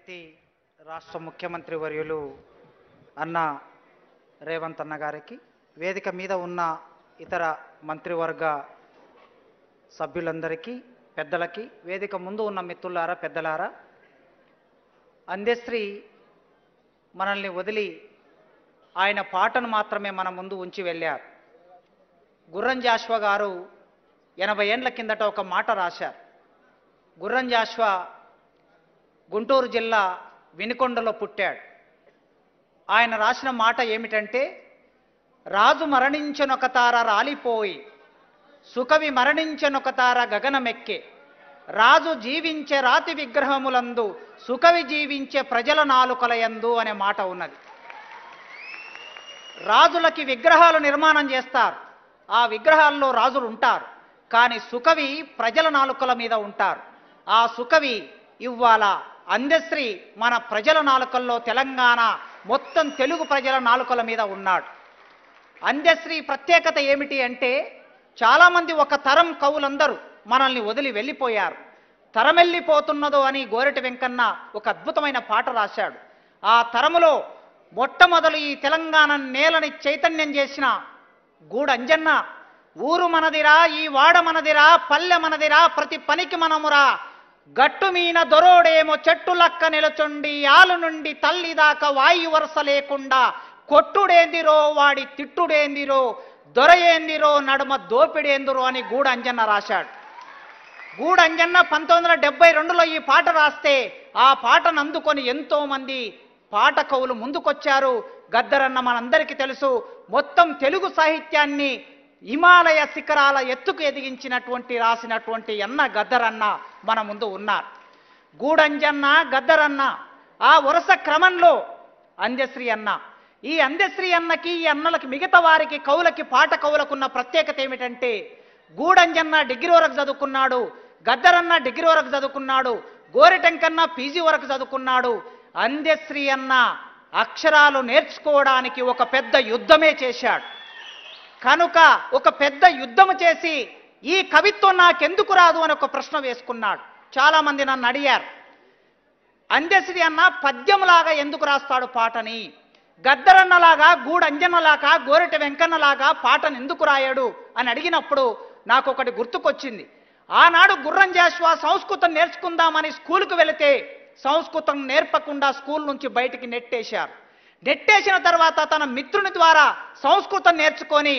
వ్యక్తి రాష్ట్ర ముఖ్యమంత్రి వర్యులు అన్న రేవంత్ అన్న గారికి, వేదిక మీద ఉన్న ఇతర మంత్రివర్గ సభ్యులందరికీ, పెద్దలకి, వేదిక ముందు ఉన్న మిత్రులారా, పెద్దలారా, అందశ్రీ మనల్ని వదిలి ఆయన పాటను మాత్రమే మన ముందు ఉంచి వెళ్ళారు. గుర్రం జాషువా గారు 80 ఏండ్ల కిందట ఒక మాట రాశారు. గుర్రం జాషువా గుంటూరు జిల్లా వినుకొండలో పుట్టాడు. ఆయన రాసిన మాట ఏమిటంటే, రాజు మరణించనొక తార రాలిపోయి, సుకవి మరణించనొక తార గగనమెక్కే, రాజు జీవించే రాతి విగ్రహములందు, సుకవి జీవించే ప్రజల నాలుకలయందు అనే మాట ఉన్నది. రాజులకి విగ్రహాలు నిర్మాణం చేస్తారు, ఆ విగ్రహాల్లో రాజులు ఉంటారు, కానీ సుకవి ప్రజల నాలుకల మీద ఉంటారు. ఆ సుకవి ఇవ్వాల అందశ్రీ మన ప్రజల నాలుకల్లో, తెలంగాణ మొత్తం తెలుగు ప్రజల నాలుకల మీద ఉన్నాడు. అందశ్రీ ప్రత్యేకత ఏమిటి అంటే, చాలామంది ఒక తరం కవులందరూ మనల్ని వదిలి వెళ్ళిపోయారు. తరం వెళ్ళిపోతున్నదో అని గోరటి వెంకన్న ఒక అద్భుతమైన పాట రాశాడు. ఆ తరములో మొట్టమొదలు ఈ తెలంగాణ నేలని చైతన్యం చేసిన గూడంజన్న, ఊరు మనదిరా, ఈ వాడ మనదిరా, పల్లె మనదిరా, ప్రతి పనికి మనమురా, గట్టు మీన దొరోడేమో చెట్టు లక్క నిలచుండి, ఆలు నుండి తల్లి దాకా వాయు వరుస లేకుండా, కొట్టుడేందిరో వాడి తిట్టుడేందిరో, దొరయేందిరో నడుమ దోపిడేందిరో అని గూడంజన్న రాశాడు. గూడంజన్న 1972లో ఈ పాట రాస్తే, ఆ పాటను అందుకొని ఎంతో మంది పాట కవులు ముందుకొచ్చారు. గద్దరన్న మనందరికీ తెలుసు, మొత్తం తెలుగు సాహిత్యాన్ని హిమాలయ శిఖరాల ఎత్తుకు ఎదిగించినటువంటి రాసినటువంటి అన్న గద్దరన్న మన ముందు ఉన్నారు. గూడంజన్న, గద్దరన్న, ఆ వరుస క్రమంలో అందశ్రీ అన్న. ఈ అందశ్రీ అన్నకి, ఈ అన్నలకి, మిగతా వారికి కవులకి, పాట కవులకున్న ప్రత్యేకత ఏమిటంటే, గూడంజన్న డిగ్రీ వరకు చదువుకున్నాడు, గద్దరన్న డిగ్రీ వరకు చదువుకున్నాడు, గోరెటెంకన్న పీజీ వరకు చదువుకున్నాడు. అందశ్రీ అన్న అక్షరాలు నేర్చుకోవడానికి ఒక పెద్ద యుద్ధమే చేశాడు. కనుక ఒక పెద్ద యుద్ధము చేసి, ఈ కవిత్వం నాకెందుకు రాదు అని ఒక ప్రశ్న వేసుకున్నాడు. చాలామంది నన్ను అడిగారు, అందశ్రీ అన్న పద్యంలాగా ఎందుకు రాస్తాడు పాటని, గద్దరన్నలాగా, గూడంజన్నలాగా, గోరెటి వెంకన్నలాగా పాటను ఎందుకు రాయడు అని అడిగినప్పుడు నాకు ఒకటి గుర్తుకొచ్చింది. ఆనాడు గుర్రం జాషువా సంస్కృతం నేర్చుకుందామని స్కూలుకు వెళితే సంస్కృతం నేర్పకుండా స్కూల్ నుంచి బయటికి నెట్టేశారు. నెట్టేసిన తర్వాత తన మిత్రుని ద్వారా సంస్కృతం నేర్చుకొని,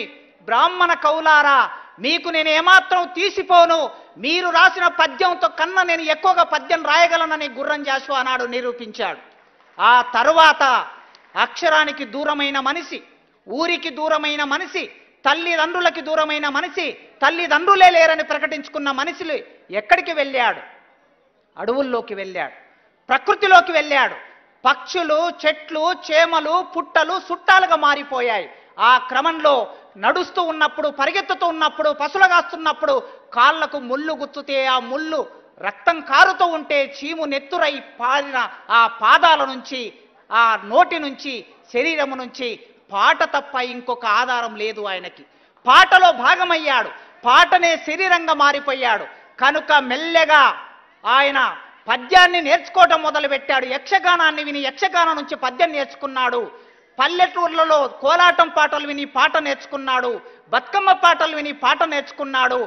బ్రాహ్మణ కవులారా, మీకు నేను ఏమాత్రం తీసిపోను, మీరు రాసిన పద్యంతో కన్నా నేను ఎక్కువగా పద్యం రాయగలనని గుర్రం జాషువా నాడు నిరూపించాడు. ఆ తరువాత అక్షరానికి దూరమైన మనిషి, ఊరికి దూరమైన మనిషి, తల్లిదండ్రులకి దూరమైన మనిషి, తల్లిదండ్రులే లేరని ప్రకటించుకున్న మనుషులు ఎక్కడికి వెళ్ళాడు? అడవుల్లోకి వెళ్ళాడు, ప్రకృతిలోకి వెళ్ళాడు. పక్షులు, చెట్లు, చేమలు, పుట్టలు చుట్టాలుగా మారిపోయాయి. ఆ క్రమంలో నడుస్తూ ఉన్నప్పుడు, పరిగెత్తుతూ ఉన్నప్పుడు, పసులగాస్తున్నప్పుడు కాళ్లకు ముళ్ళు గుచ్చుతే ఆ ముళ్ళు రక్తం కారుతూ ఉంటే చీము నెత్తురై పారిన ఆ పాదాల నుంచి, ఆ నోటి నుంచి, శరీరము నుంచి పాట తప్ప ఇంకొక ఆధారం లేదు ఆయనకి. పాటలో భాగమయ్యాడు, పాటనే శరీరంగా మారిపోయాడు. కనుక మెల్లగా ఆయన పద్యాన్ని నేర్చుకోవటం మొదలుపెట్టాడు. యక్షగానాన్ని విని యక్షగానం నుంచి పద్యం నేర్చుకున్నాడు. పల్లెటూర్లలో కోలాటం పాటలు విని పాట నేర్చుకున్నాడు. బతుకమ్మ పాటలు విని పాట నేర్చుకున్నాడు.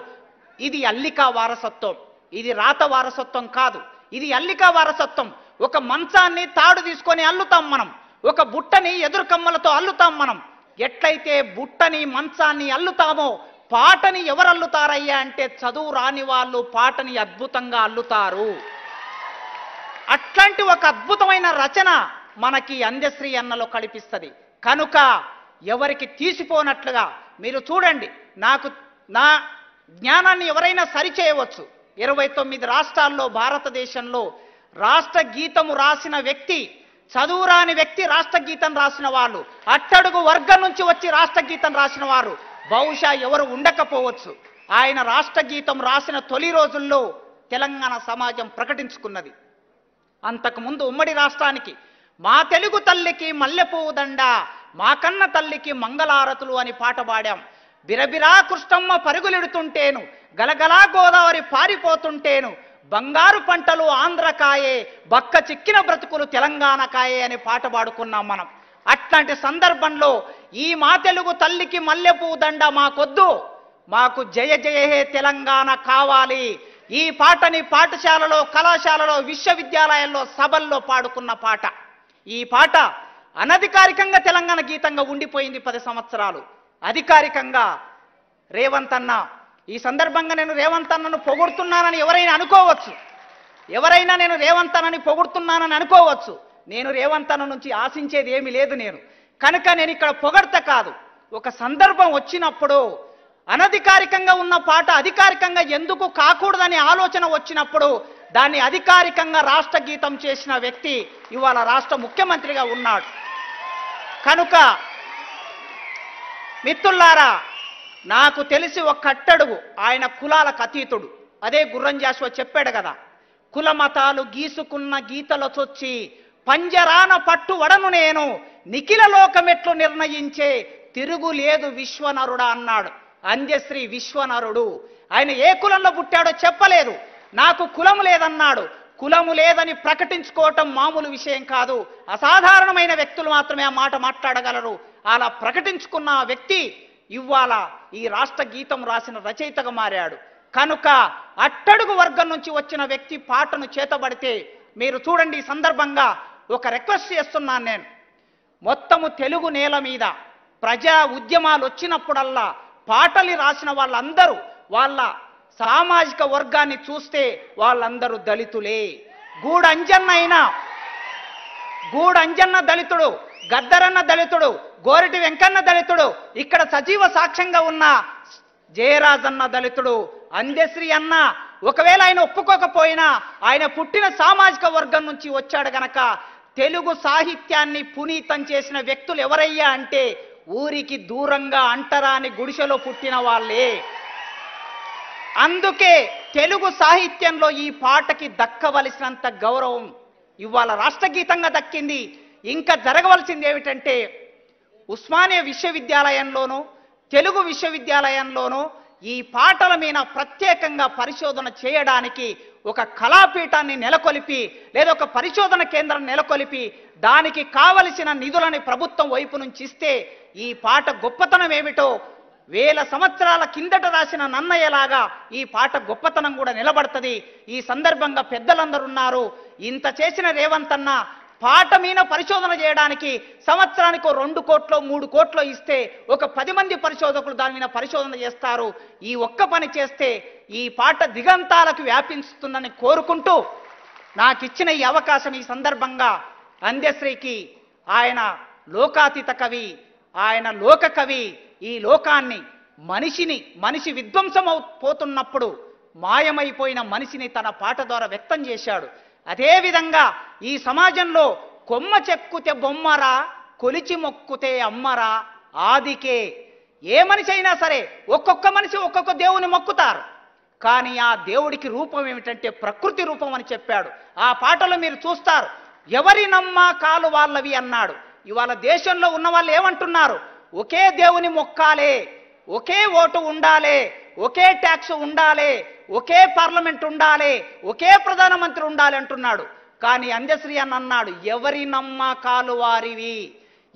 ఇది అల్లికా వారసత్వం, ఇది రాత వారసత్వం కాదు, ఇది అల్లికా వారసత్వం. ఒక మంచాన్ని తాడు తీసుకొని అల్లుతాం మనం, ఒక బుట్టని ఎదురు కమ్మలతో అల్లుతాం మనం. ఎట్లయితే బుట్టని, మంచాన్ని అల్లుతామో, పాటని ఎవరు అల్లుతారయ్యా అంటే చదువు రాని వాళ్ళు పాటని అద్భుతంగా అల్లుతారు. అట్లాంటి ఒక అద్భుతమైన రచన మనకి అందశ్రీ అన్నలో కనిపిస్తుంది. కనుక ఎవరికి తీసిపోనట్లుగా మీరు చూడండి, నా జ్ఞానాన్ని ఎవరైనా సరిచేయవచ్చు. 29 రాష్ట్రాల్లో, భారతదేశంలో రాష్ట్ర గీతము రాసిన వ్యక్తి, చదువురాని వ్యక్తి రాష్ట్ర గీతం రాసిన వాళ్ళు, అట్టడుగు వర్గం నుంచి వచ్చి రాష్ట్ర గీతం రాసిన వారు బహుశా ఎవరు ఉండకపోవచ్చు. ఆయన రాష్ట్ర గీతం రాసిన తొలి రోజుల్లో తెలంగాణ సమాజం ప్రకటించుకున్నది. అంతకుముందు ఉమ్మడి రాష్ట్రానికి మా తెలుగు తల్లికి మల్లెపువ్వు దండ, మా కన్న తల్లికి మంగళారతులు అని పాట పాడాం. బిరబిరా కృష్ణమ్మ పరుగులెడుతుంటేను, గలగలా గోదావరి పారిపోతుంటేను, బంగారు పంటలు ఆంధ్రకాయే, బక్క చిక్కిన బ్రతుకులు తెలంగాణ కాయే అనే పాట పాడుకున్నాం మనం. అట్లాంటి సందర్భంలో ఈ మా తెలుగు తల్లికి మల్లెపూ దండ మాకొద్దు, మాకు జయ జయ హే తెలంగాణ కావాలి. ఈ పాటని పాఠశాలలో, కళాశాలలో, విశ్వవిద్యాలయాల్లో, సభల్లో పాడుకున్న పాట. ఈ పాట అనధికారికంగా తెలంగాణ గీతంగా ఉండిపోయింది 10 సంవత్సరాలు. అధికారికంగా రేవంత్ అన్న, ఈ సందర్భంగా నేను రేవంత్ అన్నను పొగుడుతున్నానని ఎవరైనా అనుకోవచ్చు, ఎవరైనా నేను రేవంత్ అన్నని పొగుడుతున్నానని అనుకోవచ్చు. నేను రేవంత్ అన్న నుంచి ఆశించేది ఏమీ లేదు. కనుక నేను ఇక్కడ పొగడ్త కాదు, ఒక సందర్భం వచ్చినప్పుడు అనధికారికంగా ఉన్న పాట అధికారికంగా ఎందుకు కాకూడదని ఆలోచన వచ్చినప్పుడు దాన్ని అధికారికంగా రాష్ట్ర గీతం చేసిన వ్యక్తి ఇవాళ రాష్ట్ర ముఖ్యమంత్రిగా ఉన్నాడు. కనుక మిత్రులారా, నాకు తెలిసి ఒక కట్టడుగు ఆయన కులాలకు అతీతుడు. అదే గుర్రం జాషువా చెప్పాడు కదా, కుల మతాలు గీసుకున్న గీతల చొచ్చి పంజరాన పట్టు వడను నేను, నిఖిల లోకమెట్లు నిర్ణయించే తిరుగులేదు విశ్వనరుడా అన్నాడు. అంజశ్రీ విశ్వనరుడు. ఆయన ఏ కులంలో పుట్టాడో చెప్పలేదు, నాకు కులం లేదన్నాడు. కులము లేదని ప్రకటించుకోవటం మామూలు విషయం కాదు, అసాధారణమైన వ్యక్తులు మాత్రమే ఆ మాట మాట్లాడగలరు. అలా ప్రకటించుకున్న వ్యక్తి ఇవాళ ఈ రాష్ట్ర గీతం రాసిన రచయితగా మారాడు. కనుక అట్టడుగు వర్గం నుంచి వచ్చిన వ్యక్తి పాటను చేతబడితే మీరు చూడండి. ఈ సందర్భంగా ఒక రిక్వెస్ట్ చేస్తున్నాను నేను, మొత్తము తెలుగు నేల మీద ప్రజా ఉద్యమాలు వచ్చినప్పుడల్లా పాటలు రాసిన వాళ్ళందరూ వాళ్ళ సామాజిక వర్గాన్ని చూస్తే వాళ్ళందరూ దళితులే. గూడంజన్న దళితుడు, గద్దరన్న దళితుడు, గోరటి వెంకన్న దళితుడు, ఇక్కడ సజీవ సాక్ష్యంగా ఉన్న జయరాజన్న దళితుడు, అందశ్రీ అన్న ఒకవేళ ఆయన ఒప్పుకోకపోయినా ఆయన పుట్టిన సామాజిక వర్గం నుంచి వచ్చాడు గనక తెలుగు సాహిత్యాన్ని పునీతం చేసిన వ్యక్తులు ఎవరయ్యా అంటే ఊరికి దూరంగా అంటరాని గుడిసెలో పుట్టిన వాళ్ళే. అందుకే తెలుగు సాహిత్యంలో ఈ పాటకి దక్కవలసినంత గౌరవం ఇవాళ రాష్ట్ర గీతంగా దక్కింది. ఇంకా జరగవలసింది ఏమిటంటే ఉస్మానియా విశ్వవిద్యాలయంలోనూ తెలుగు విశ్వవిద్యాలయంలోనూ ఈ పాటల మీద ప్రత్యేకంగా పరిశోధన చేయడానికి ఒక కళాపీఠాన్ని నెలకొల్పి లేదా ఒక పరిశోధన కేంద్రం నెలకొల్పి దానికి కావలసిన నిధులని ప్రభుత్వం వైపు నుంచి ఇస్తే ఈ పాట గొప్పతనం ఏమిటో వేల సంవత్సరాల కిందట రాసిన నన్నయ్యలాగా ఈ పాట గొప్పతనం కూడా నిలబడుతుంది. ఈ సందర్భంగా పెద్దలందరూ ఉన్నారు. ఇంత చేసిన రేవంత్ అన్న పాట మీద పరిశోధన చేయడానికి సంవత్సరానికి 2 కోట్లు 3 కోట్లు ఇస్తే ఒక 10 మంది పరిశోధకులు దాని మీద పరిశోధన చేస్తారు. ఈ ఒక్క పని చేస్తే ఈ పాట దిగంతాలకు వ్యాపించుతుందని కోరుకుంటూ నాకు ఇచ్చిన ఈ అవకాశం ఈ సందర్భంగా అందశ్రీకి, ఆయన లోకాతీత కవి, ఆయన లోక కవి, ఈ లోకాన్ని మనిషి విధ్వంసం పోతున్నప్పుడు మాయమైపోయిన మనిషిని తన పాట ద్వారా వ్యక్తం చేశాడు. అదేవిధంగా ఈ సమాజంలో కొమ్మ చెక్కుతే బొమ్మరా, కొలిచి మొక్కుతే అమ్మరా, ఆదికే. ఏ మనిషి అయినా సరే ఒక్కొక్క మనిషి ఒక్కొక్క దేవుని మొక్కుతారు, కానీ ఆ దేవుడికి రూపం ఏమిటంటే ప్రకృతి రూపం అని చెప్పాడు. ఆ పాటలో మీరు చూస్తారు, ఎవరి నమ్మకాలు వాళ్ళవి అన్నాడు. ఇవాళ దేశంలో ఉన్న వాళ్ళు ఏమంటున్నారు, ఒకే దేవుని మొక్కాలే, ఒకే ఓటు ఉండాలి, ఒకే ట్యాక్స్ ఉండాలి, ఒకే పార్లమెంట్ ఉండాలి, ఒకే ప్రధానమంత్రి ఉండాలి అంటున్నాడు. కానీ అందశ్రీ అని అన్నాడు, ఎవరి నమ్మకాలు వారివి.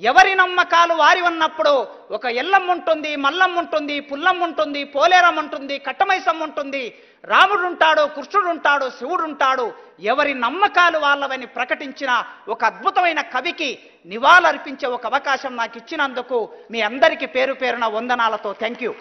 ఎవరి నమ్మకాలు వారి ఉన్నప్పుడు ఒక ఎల్లమ్మ ఉంటుంది, మల్లమ్మ ఉంటుంది, పుల్లమ్మ ఉంటుంది, పోలేరమ్మ ఉంటుంది, కట్టమైసమ్మ ఉంటుంది, రాముడు ఉంటాడు, కృష్ణుడు ఉంటాడు, శివుడు ఉంటాడు. ఎవరి నమ్మకాలు వాళ్ళవని ప్రకటించిన ఒక అద్భుతమైన కవికి నివాళులర్పించే ఒక అవకాశం నాకు ఇచ్చినందుకు మీ అందరికీ పేరు పేరున వందనాలతో థ్యాంక్ యూ.